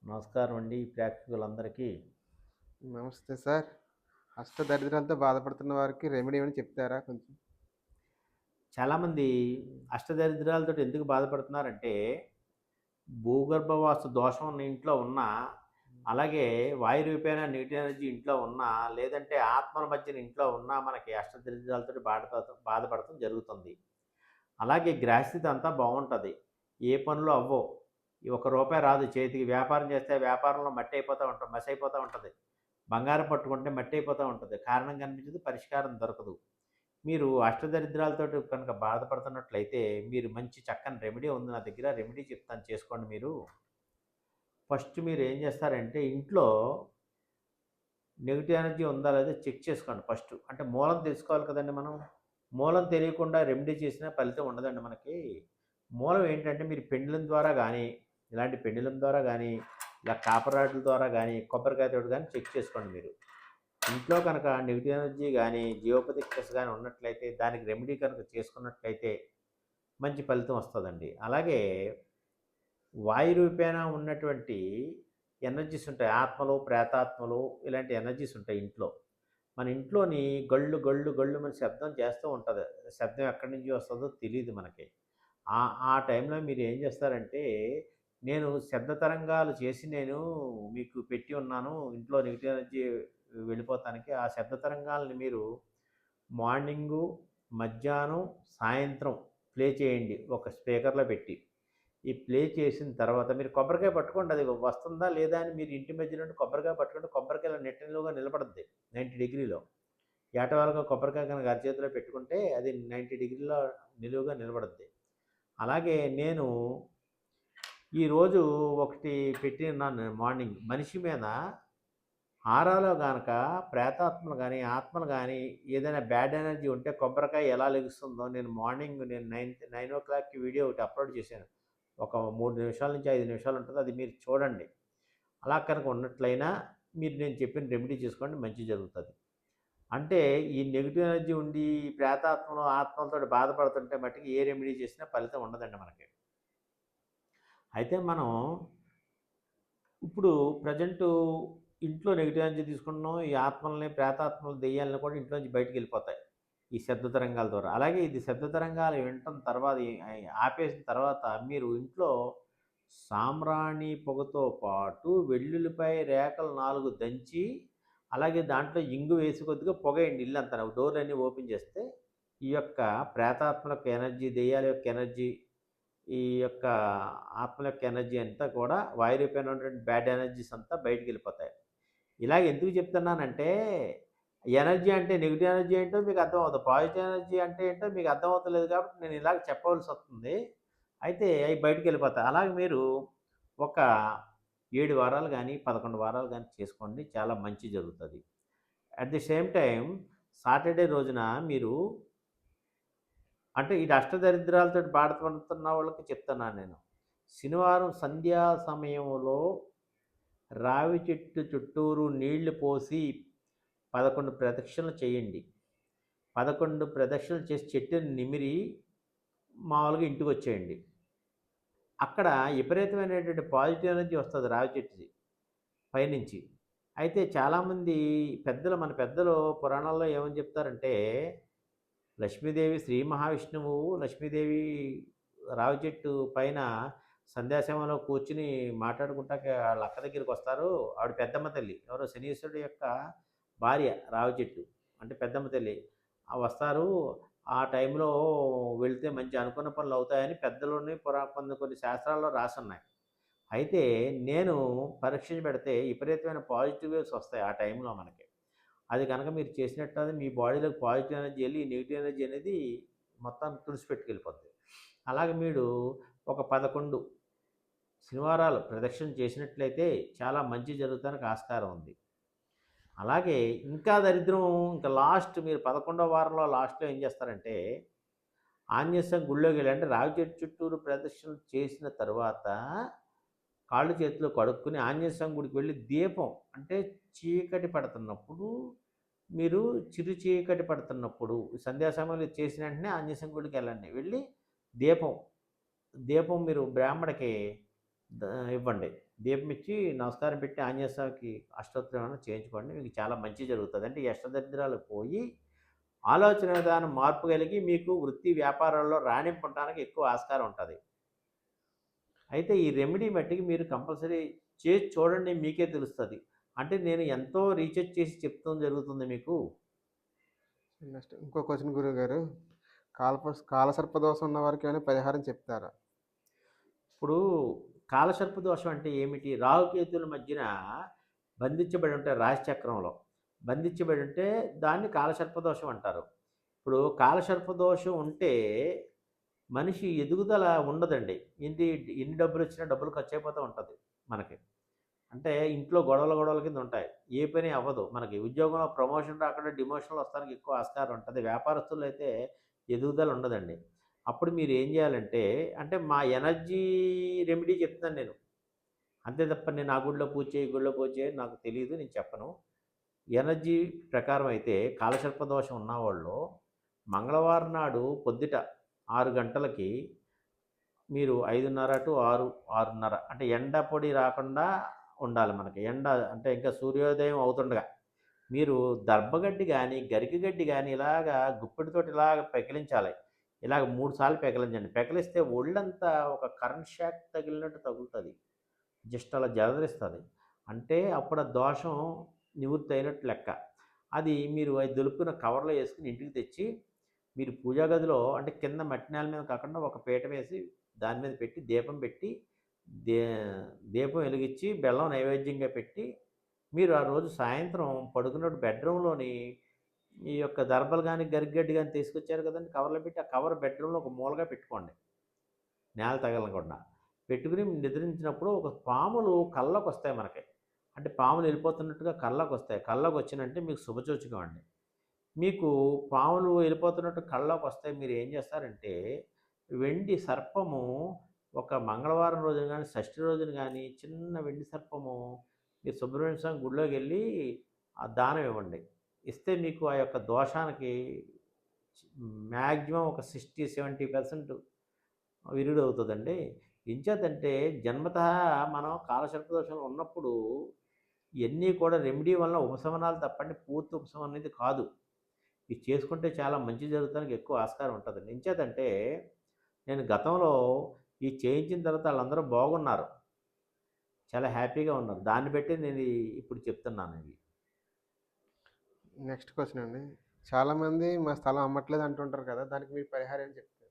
నమస్కారం అండి ప్రేక్షకులందరికీ. నమస్తే సార్. అష్టదరిద్రాలతో బాధపడుతున్న వారికి రెమెడీ ఏమైనా చెప్తారా కొంచెం? చాలామంది అష్టదరిద్రాలతోటి ఎందుకు బాధపడుతున్నారంటే, భూగర్భవాస్తు దోషం ఉన్న ఇంట్లో ఉన్నా, అలాగే వాయు రూపేణ నెగెటివ్ ఎనర్జీ ఇంట్లో ఉన్నా, లేదంటే ఆత్మల మధ్యన ఇంట్లో ఉన్నా మనకి అష్టదరిద్రాలతోటి బాధపడటం జరుగుతుంది. అలాగే గ్రహస్థితి అంతా బావుంటది. ఏ పనులు అవ్వవు. ఈ ఒక్క రూపాయి రాదు చేతికి. వ్యాపారం చేస్తే వ్యాపారంలో మట్టి అయిపోతా ఉంటాం. మసైపోతా ఉంటది. బంగారం పట్టుకుంటే మట్టి అయిపోతా ఉంటది. కారణం కనిపించదు, పరిష్కారం దొరకదు. మీరు అష్టదరిద్రాలతోటి కనుక బాధపడుతున్నట్లయితే, మీరు మంచి చక్కని రెమెడీ ఉంది నా దగ్గర. రెమెడీ చెప్తాను చేసుకోండి మీరు. ఫస్ట్ మీరు ఏం చేస్తారంటే, ఇంట్లో నెగెటివ్ ఎనర్జీ ఉందా లేదా చెక్ చేసుకోండి ఫస్ట్. అంటే మూలం తెలుసుకోవాలి కదండీ మనం. మూలం తెలియకుండా రెమెడీ చేసినా ఫలితం ఉండదండి మనకి. మూలం ఏంటంటే మీరు పెండులం ద్వారా గానీ, ఇలాంటి పెండులం ద్వారా గానీ, ఇలా కాపర్ రాడ్ల ద్వారా గానీ, కొబ్బరికాయతోటి గానీ చెక్ చేసుకోండి మీరు. ఇంట్లో కనుక నెగెటివ్ ఎనర్జీ గానీ, జియోపతిక్ స్ట్రెస్ గానీ ఉన్నట్లయితే, దానికి రెమెడీ కనుక చేసుకున్నట్లయితే మంచి ఫలితం వస్తదండి. అలాగే వాయు రూపేణ ఉన్నటువంటి ఎనర్జీస్ ఉంటాయి. ఆత్మలు, ప్రేతాత్మలు ఇలాంటి ఎనర్జీస్ ఉంటాయి ఇంట్లో. మన ఇంట్లోని గళ్ళు, గళ్ళు, గళ్ళుమని శబ్దం చేస్తూ ఉంటది. శబ్దం ఎక్కడి నుంచి వస్తదో తెలీదు మనకి. ఆ టైంలో మీరేం చేస్తారంటే, నేను శబ్ద తరంగాలు చేసి మీకు పెట్టి ఉన్నాను. ఇంట్లో నెగెటివ్ ఎనర్జీ వెళ్ళిపోతానికి. ఆ శబ్ద తరంగాల్ని మీరు మార్నింగు, మధ్యాహ్నం, సాయంత్రం ప్లే చేయండి ఒక స్పీకర్‌లో పెట్టి. ఈ ప్లే చేసిన తర్వాత మీరు కొబ్బరికాయ పట్టుకోండి. అది వస్తుందా లేదా అని మీరు ఇంటి మధ్య నుండి కొబ్బరికాయ పట్టుకుంటే కొబ్బరికాయ ఇలా నిలువుగా నిలబడుద్ది 90 డిగ్రీలో. ఏటవాలుగా కొబ్బరికాయ కనుక అరచేతిలో పెట్టుకుంటే అది 90 డిగ్రీలో నిలువుగా నిలబడుద్ది. అలాగే నేను ఈరోజు ఒకటి పెట్టిన్నాను మార్నింగ్. మనిషి మీద ఆరాలో గనక ప్రేతాత్మలు గానీ, ఆత్మలు గానీ ఏదైనా బ్యాడ్ ఎనర్జీ ఉంటే కొబ్బరికాయ ఎలా లెగుస్తుందో నేను మార్నింగ్ 9:00కి వీడియో ఒకటి అప్‌లోడ్ చేశాను. ఒక 3 నిమిషాల నుంచి 5 నిమిషాలు ఉంటది. అది మీరు చూడండి. అలా కనుక ఉన్నట్లయినా మీరు నేను చెప్పిన రెమెడీ చేసుకోండి మంచి జరుగుతది. అంటే ఈ నెగెటివ్ ఎనర్జీ ఉండి ఈ ప్రేతాత్మలు, ఆత్మలతోటి బాధపడుతుంటే మట్టికి ఏ రెమెడీ చేసినా ఫలితం ఉండదండి మనకి. అయితే మనం ఇప్పుడు ప్రెజెంటు ఇంట్లో నెగెటివ్ ఎనర్జీ తీసుకుంటున్నాం. ఈ ఆత్మల్ని, ప్రేతాత్మలు, దెయ్యాలను కూడా ఇంట్లో నుంచి బయటికెళ్ళిపోతాయి. ఈ శబ్ద తరంగాల ద్వారా. అలాగే ఇది శబ్ద తరంగాలు వినటం తర్వాత ఆపేసిన తర్వాత మీరు ఇంట్లో సాంబ్రాణి పొగతో పాటు వెల్లుల్లిపాయ రేఖలు 4 దంచి, అలాగే దాంట్లో ఇంగు వేసి కొద్దిగా పొగేయండి ఇల్లంతా. డోర్‌లన్నీ ఓపెన్ చేస్తే ఈ యొక్క ప్రేతాత్మల యొక్క ఎనర్జీ, దెయ్యాల యొక్క ఎనర్జీ, ఈ యొక్క ఆత్మల యొక్క ఎనర్జీ అంతా కూడా వాయు రూపేణ ఉన్నటువంటి బ్యాడ్ ఎనర్జీస్ అంతా బయటికెళ్ళిపోతాయి. ఇలాగ ఎందుకు చెప్తున్నానంటే, ఎనర్జీ అంటే నెగెటివ్ ఎనర్జీ ఏంటో మీకు అర్థమవుతది. పాజిటివ్ ఎనర్జీ అంటే ఏంటో మీకు అర్థమవుతలేదు కాబట్టి నేను ఇలాగ చెప్పవలసొస్తుంది. అయితే అయి బయటికెళ్ళిపోతాయి. అలాగే మీరు ఒక 7 వారాలు గానీ, 11 వారాలు గానీ చేసుకోండి. చాలా మంచి జరుగుతది. At the same time Saturday రోజున మీరు అంటే ఇది అష్టదరిద్రాలతోటి బాధపడుతున్న వాళ్ళకి చెప్తున్నాను నేను. శనివారం సంధ్యా సమయంలో రావి చెట్టు చుట్టూరు నీళ్లు పోసి 11 ప్రదక్షిణలు చేయండి. 11 ప్రదక్షిణలు చేసి చెట్టుని నిమిరి మామూలుగా ఇంటికొచ్చేయండి. అక్కడ విపరీతమైనటువంటి పాజిటివ్ ఎనర్జీ వస్తది రావి చెట్టుది పైనుంచి. అయితే చాలామంది పెద్దలు మన పెద్దలు పురాణాల్లో ఏమని చెప్తారంటే, లక్ష్మీదేవి శ్రీ మహావిష్ణువు లక్ష్మీదేవి రావి చెట్టు పైన సంధ్యాసమయంలో కూర్చొని మాట్లాడుకుంటాక ఆళ్ళ అక్క దగ్గరికొస్తారు. ఆవిడ పెద్దమ్మ తల్లి. ఎవరో శనీశ్వరుడు యొక్క భార్య రావి చెట్టు. అంటే పెద్దమ్మ తల్లి. వస్తారు. ఆ టైంలో వెళ్తే మంచి అనుకున్న పనులవుతాయని పెద్దలోని కొన్ని శాస్త్రాల్లో రాసున్నాయి. అయితే నేను పరీక్ష పెడితే విపరీతమైన పాజిటివ్ వేవ్స్ వస్తాయి ఆ టైంలో మనకి. అది గనక మీరు చేసినట్టయితే మీ బాడీలోకి పాజిటివ్ ఎనర్జీ ఎళ్ళి, నెగెటివ్ ఎనర్జీ అనేది మొత్తాన్ని తుడిచిపెట్టుకెళ్ళిపోద్ది. అలాగే మీరు ఒక 11 శనివారాలు ప్రదక్షిణ చేసినట్లయితే చాలా మంచి జరుగుతానికి ఆస్కారం ఉంది. అలాగే ఇంకా దరిద్రం ఇంకా లాస్ట్ మీరు 11వ వారంలో లాస్ట్‌లో ఏం చేస్తారంటే, ఆంజనేయ స్వామి గుడిలోకెళ్ళి అంటే రావి చెట్టు చుట్టూరు ప్రదక్షిణలు చేసిన తరువాత కాళ్ళు చేతులు కడుక్కొని ఆంజనేయ స్వామి గుడికి వెళ్ళి దీపం అంటే చీకటి పడుతున్నప్పుడు మీరు చిరు చీకటి పడుతున్నప్పుడు సంధ్యా సమయంలో చేసిన వెంటనే ఆంజనేయ స్వామి గుడికి వెళ్ళండి. వెళ్ళి దీపం, దీపం మీరు బ్రాహ్మడికి ఇవ్వండి. దీపం ఇచ్చి నమస్కారం పెట్టి ఆంజనేయ స్వామికి అష్టోత్తరం ఏమైనా చేయించుకోండి. మీకు చాలా మంచి జరుగుతుంది. అంటే ఈ అష్టదరిద్రాలు పోయి ఆలోచన విధానం మార్పు కలిగి మీకు వృత్తి వ్యాపారాల్లో రాణింపు ఉండడానికి ఎక్కువ ఆస్కారం ఉంటుంది. అయితే ఈ రెమెడీ మట్టికి మీరు కంపల్సరీ చేసి చూడండి, మీకే తెలుస్తుంది. అంటే నేను ఎంతో రీసెర్చ్ చేసి చెప్తాం జరుగుతుంది మీకు. నెక్స్ట్ ఇంకో క్వశ్చన్ గురువుగారు. కాలసర్ప దోషం ఉన్న వారికి ఏమైనా పరిహారం చెప్తారా? ఇప్పుడు కాలసర్ప దోషం అంటే ఏమిటి? రాహుకేతుల మధ్యన బంధించబడి ఉంటాయి, రాశిచక్రంలో బంధించబడి ఉంటే దాన్ని కాలసర్ప దోషం అంటారు. ఇప్పుడు కాలసర్ప దోషం ఉంటే మనిషి ఎదుగుదల ఉండదండి. ఏంటి, ఎన్ని డబ్బులు వచ్చినా డబ్బులు ఖర్చు అయిపోతూ ఉంటుంది మనకి. అంటే ఇంట్లో గొడవలు గొడవల కింద ఉంటాయి. ఏ పని అవ్వదు. మనకి ఉద్యోగంలో ప్రమోషన్ రాకుండా డిమోషన్లు వస్తానికి ఎక్కువ ఆస్కారం ఉంటుంది. వ్యాపారస్తులు అయితే ఎదుగుదల ఉండదండి. అప్పుడు మీరు ఏం చేయాలంటే, అంటే మా ఎనర్జీ రెమెడీ చెప్తాను నేను. అంతే తప్ప నేను ఆ గుడిలో పూజ చేయి, ఈ గుడిలో పూజ చేయి నాకు తెలియదు, నేను చెప్పను. ఎనర్జీ ప్రకారం అయితే కాలసర్ప దోషం ఉన్నవాళ్ళు మంగళవారం నాడు పొద్దుట 6 గంటలకి మీరు 5:30 టు 6, 6:30 అంటే ఎండ పొడి రాకుండా ఉండాలి మనకి. ఎండ అంటే ఇంకా సూర్యోదయం అవుతుండగా మీరు దర్భగడ్డి కానీ గరిక గడ్డి కానీ ఇలాగా గుప్పెడితోటి ఇలాగ పెకిలించాలి. ఇలాగ 3 సార్లు పెకిలించండి. పెకిలిస్తే ఒళ్ళంతా ఒక కరెంట్ షాక్ తగిలినట్టు తగులుతుంది. జస్ట్ అలా జలదరిస్తుంది. అంటే అప్పుడు ఆ దోషం నివృత్తి అయినట్టు లెక్క. అది మీరు అది దులుపుకున్న కవర్లో వేసుకుని ఇంటికి తెచ్చి మీరు పూజా గదిలో, అంటే కింద మట్టి నేల మీద కాకుండా ఒక పీట వేసి దాని మీద పెట్టి దీపం పెట్టి దే దీపం వెలిగించి బెల్లం నైవేద్యంగా పెట్టి మీరు ఆ రోజు సాయంత్రం పడుకున్నప్పుడు బెడ్రూమ్లోని ఈ యొక్క దర్బలు కానీ గరిగడ్డి కానీ తీసుకొచ్చారు కదండి కవర్లో పెట్టి, ఆ కవర్ బెడ్రూమ్లో ఒక మూలగా పెట్టుకోండి, నేల తగలకుండా పెట్టుకుని నిద్రించినప్పుడు ఒక పాములు కళ్ళకు వస్తాయి మనకి. అంటే పాములు వెళ్ళిపోతున్నట్టుగా కళ్ళకు వస్తాయి. కళ్ళకు వచ్చినంటే మీకు శుభసూచకం అండి. మీకు పాములు వెళ్ళిపోతున్నట్టు కళ్ళకు వస్తాయి. మీరు ఏం చేస్తారంటే వెండి సర్పము ఒక మంగళవారం రోజున కానీ షష్ఠి రోజున కానీ చిన్న వెండి సర్పము మీరు సుబ్రహ్మణ్య స్వామి గుడిలోకి వెళ్ళి ఆ దానం ఇవ్వండి. ఇస్తే మీకు ఆ యొక్క దోషానికి మ్యాక్సిమం ఒక 60-70% విరుగుడు అవుతుందండి. ఎంచేతంటే జన్మతః మనం కాలసర్ప దోషంలో ఉన్నప్పుడు ఇవన్నీ కూడా రెమెడీ వల్ల ఉపశమనాలు తప్పండి, పూర్తి ఉపశమనం అనేది కాదు. ఇది చేసుకుంటే చాలా మంచి జరుగుతానికి ఎక్కువ ఆస్కారం ఉంటుందండి. ఎంచేతంటే నేను గతంలో ఈ చేయించిన తర్వాత వాళ్ళందరూ బాగున్నారు, చాలా హ్యాపీగా ఉన్నారు. దాన్ని బట్టి నేను ఇప్పుడు చెప్తున్నాను ఇవి. నెక్స్ట్ క్వశ్చన్ అండి. చాలామంది మా స్థలం అమ్మట్లేదు అంటుంటారు కదా! దానికి మీరు పరిహారం ఏం చెప్తారు?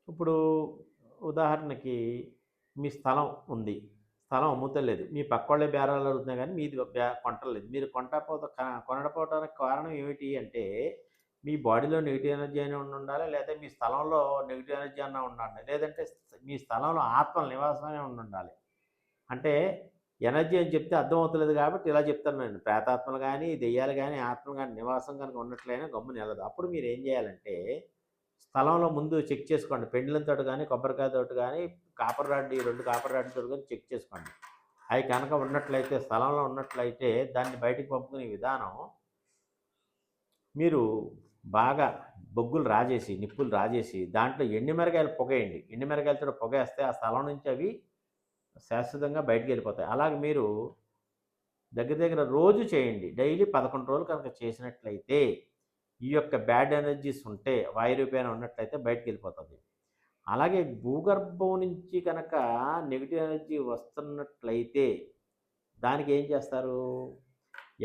ఇప్పుడు ఉదాహరణకి మీ స్థలం ఉంది, స్థలం అమ్ముతలేదు, మీ పక్కోళ్ళే బేరాలు అడుగుతున్నా కానీ మీది కొంటలేదు. మీరు కొనకపోవడానికి కారణం ఏమిటి అంటే మీ బాడీలో నెగిటివ్ ఎనర్జీ అయినా ఉండాలి, లేదా మీ స్థలంలో నెగిటివ్ ఎనర్జీ అన్నా ఉండాలి, లేదంటే మీ స్థలంలో ఆత్మల నివాసమే ఉండాలి. అంటే ఎనర్జీ అని చెప్తే అర్థమవుతలేదు కాబట్టి ఇలా చెప్తాను నేను. ప్రేతాత్మలు కానీ దెయ్యాలు కానీ ఆత్మలు కానీ నివాసం కనుక ఉన్నట్లయినా గమ్మున వెళ్ళదు. అప్పుడు మీరు ఏం చేయాలంటే స్థలంలో ముందు చెక్ చేసుకోండి. పెండ్లంతోటి కానీ కొబ్బరికాయతోటి కానీ కాపర్ రాడ్, ఈ 2 కాపర్ రాడ్లతో కానీ చెక్ చేసుకోండి. అవి కనుక ఉన్నట్లయితే, స్థలంలో ఉన్నట్లయితే దాన్ని బయటికి పంపుకునే విధానం మీరు బాగా బొగ్గులు రాజేసి, నిప్పులు రాజేసి దాంట్లో ఎండుమిరగాయలు పొగేయండి. ఎండుమిరగాయలతో పొగేస్తే ఆ స్థలం నుంచి అవి శాశ్వతంగా బయటికి వెళ్ళిపోతాయి. అలాగే మీరు దగ్గర దగ్గర రోజు చేయండి. డైలీ 11 రోజులు కనుక చేసినట్లయితే ఈ యొక్క బ్యాడ్ ఎనర్జీస్ ఉంటే వాయురూపేణ ఉన్నట్లయితే బయటికి వెళ్ళిపోతుంది. అలాగే భూగర్భం నుంచి కనుక నెగిటివ్ ఎనర్జీ వస్తున్నట్లయితే దానికి ఏం చేస్తారు,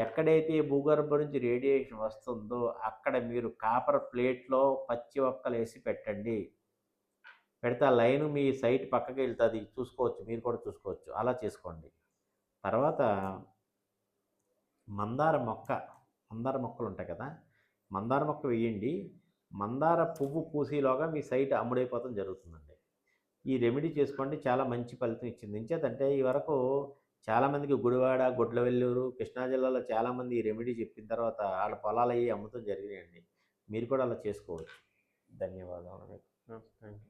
ఎక్కడైతే భూగర్భం నుంచి రేడియేషన్ వస్తుందో అక్కడ మీరు కాపర్ ప్లేట్లో పచ్చి ఒక్కలు వేసి పెట్టండి. పెడితే ఆ లైన్ మీ సైట్ పక్కకి వెళ్తుంది, చూసుకోవచ్చు, మీరు కూడా చూసుకోవచ్చు. అలా చేసుకోండి. తర్వాత మందార మొక్కలు ఉంటాయి కదా, మందార మొక్క వేయండి. మందార పువ్వు పూసేలోగా మీ సైట్ అమ్ముడైపోవడం జరుగుతుందండి. ఈ రెమెడీ చేసుకోండి, చాలా మంచి ఫలితం ఇచ్చింది. ఎంచేతంటే ఈ వరకు చాలామందికి గుడివాడ, గుడ్లవెల్లూరు, కృష్ణా జిల్లాలో చాలామంది ఈ రెమెడీ చెప్పిన తర్వాత వాళ్ళ పొలాలు అయ్యి అమ్ముతం జరిగినాయండి. మీరు కూడా అలా చేసుకోవచ్చు. ధన్యవాదాలు. Thank you.